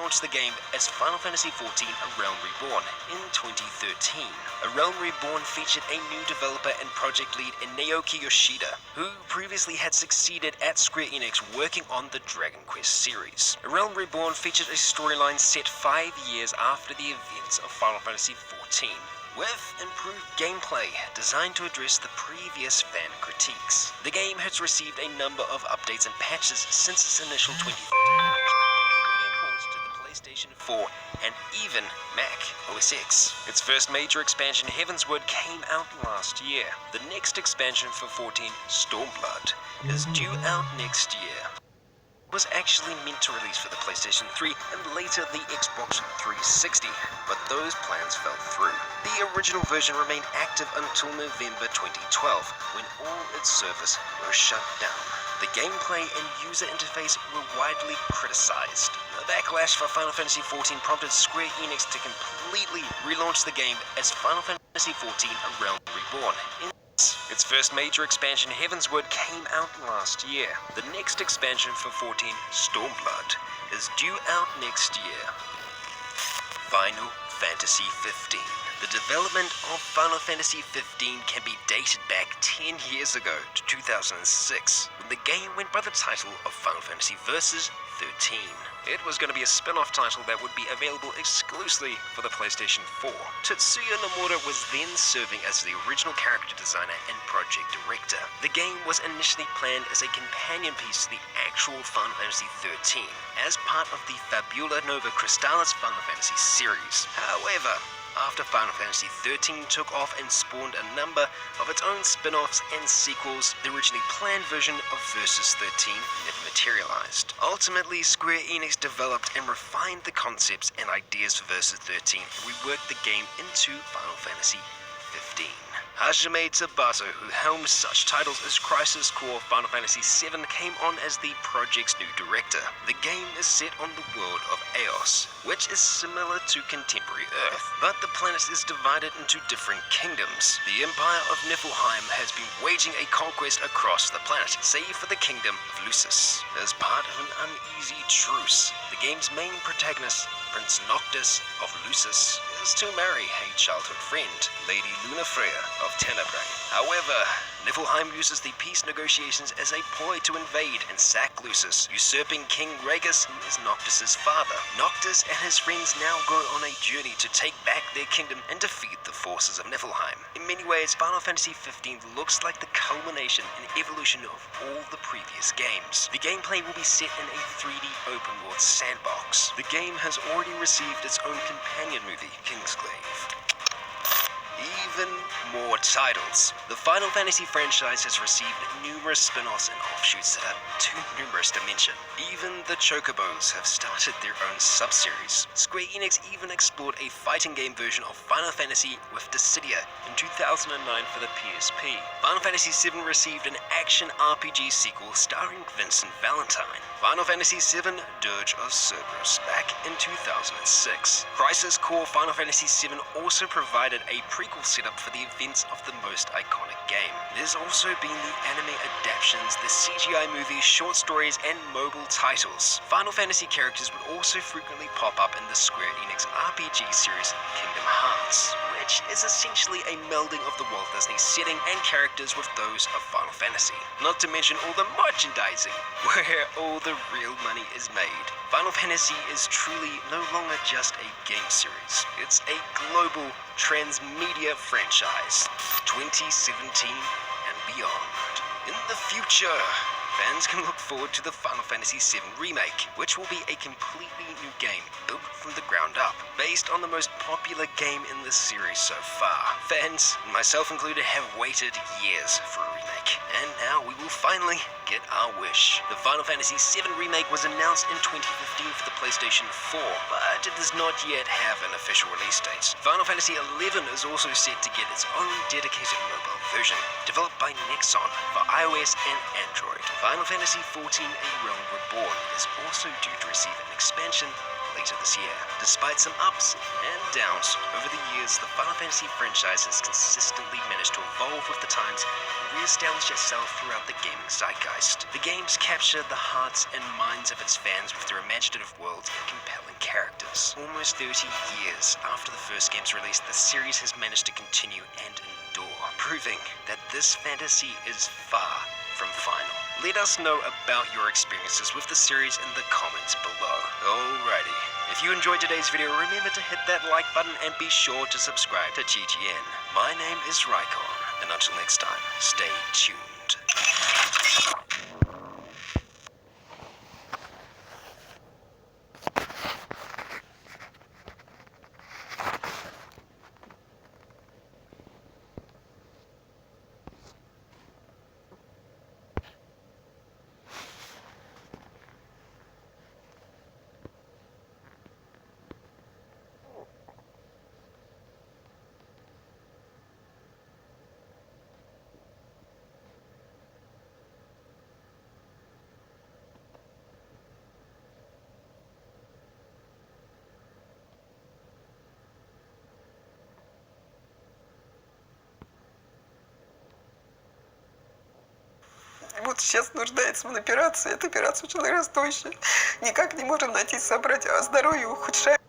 relaunched the game as Final Fantasy XIV: A Realm Reborn in 2013. A Realm Reborn featured a new developer and project lead in Naoki Yoshida, who previously had succeeded at Square Enix working on the Dragon Quest series. A Realm Reborn featured a storyline set 5 years after the events of Final Fantasy XIV, with improved gameplay designed to address the previous fan critiques. The game has received a number of updates and patches since its initial 2014 launch, including ports to the PlayStation 4 and even Mac OS X. Its first major expansion, Heavensward, came out last year. The next expansion for 14, Stormblood, is due out next year. Was actually meant to release for the PlayStation 3 and later the Xbox 360, but those plans fell through. The original version remained active until November 2012, when all its servers were shut down. The gameplay and user interface were widely criticized. The backlash for Final Fantasy XIV prompted Square Enix to completely relaunch the game as Final Fantasy XIV: A Realm Reborn. Its first major expansion, Heavensward, came out last year. The next expansion for 14, Stormblood, is due out next year. Final Fantasy XV. The development of Final Fantasy XV can be dated back 10 years ago to 2006, when the game went by the title of Final Fantasy Versus 13. It was going to be a spin-off title that would be available exclusively for the PlayStation 4. Tetsuya Nomura was then serving as the original character designer and project director. The game was initially planned as a companion piece to the actual Final Fantasy 13, as part of the Fabula Nova Crystallis Final Fantasy series. However, after Final Fantasy XIII took off and spawned a number of its own spin-offs and sequels, the originally planned version of Versus 13 never materialized. Ultimately, Square Enix developed and refined the concepts and ideas for Versus 13 and reworked the game into Final Fantasy XV. Hajime Tabata, who helmed such titles as Crisis Core, Final Fantasy VII, came on as the project's new director. The game is set on the world of Eos, which is similar to contemporary Earth, but the planet is divided into different kingdoms. The Empire of Niflheim has been waging a conquest across the planet, save for the kingdom of Lucis. As part of an uneasy truce, the game's main protagonist, Prince Noctis of Lucis, is to marry a childhood friend, Lady Lunafreya of Tenebrae. However, Niflheim uses the peace negotiations as a ploy to invade and sack Lucis, usurping King Ragus, who is Noctis' father. Noctis and his friends now go on a journey to take back their kingdom and defeat the forces of Niflheim. In many ways, Final Fantasy XV looks like the culmination and evolution of all the previous games. The gameplay will be set in a 3D open-world sandbox. The game has already received its own companion movie, Kingsglaive. Even more titles. The Final Fantasy franchise has received numerous spin-offs and offshoots that are too numerous to mention. Even the Chocobos have started their own sub-series. Square Enix even explored a fighting game version of Final Fantasy with Dissidia in 2009 for the PSP. Final Fantasy VII received an action RPG sequel starring Vincent Valentine. Final Fantasy VII: Dirge of Cerberus back in 2006. Crisis Core Final Fantasy VII also provided a prequel setup for the events of the most iconic game. There's also been the anime adaptations, the CGI movies, short stories, and mobile titles. Final Fantasy characters would also frequently pop up in the Square Enix RPG series Kingdom Hearts, which is essentially a melding of the Walt Disney setting and characters with those of Final Fantasy. Not to mention all the merchandising, where all the real money is made. Final Fantasy is truly no longer just a game series. It's a global transmedia franchise. 2017 and beyond. In the future, fans can look forward to the Final Fantasy VII Remake, which will be a completely new game built from the ground up, based on the most popular game in the series so far. Fans, myself included, have waited years for a remake, and now we will finally get our wish. The Final Fantasy VII Remake was announced in 2015 for the PlayStation 4, but it does not yet have an official release date. Final Fantasy XI is also set to get its own dedicated mobile version, developed by Nexon for iOS and Android. Final Fantasy XIV: A Realm Reborn is also due to receive an expansion later later this year. Despite some ups and downs, over the years, the Final Fantasy franchise has consistently managed to evolve with the times and re-establish itself throughout the gaming zeitgeist. The games capture the hearts and minds of its fans with their imaginative worlds and compelling characters. Almost 30 years after the first game's release, the series has managed to continue and endure, proving that this fantasy is far from final. Let us know about your experiences with the series in the comments below. Alrighty, if you enjoyed today's video, remember to hit that like button and be sure to subscribe to GGN. My name is Raikon, and until next time, stay tuned. Вот сейчас нуждается в операции. Эта операция очень дорогостоящая. Никак не можем найти собрать, а здоровье ухудшается.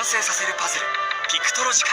完成させるパズルピクトロジカ。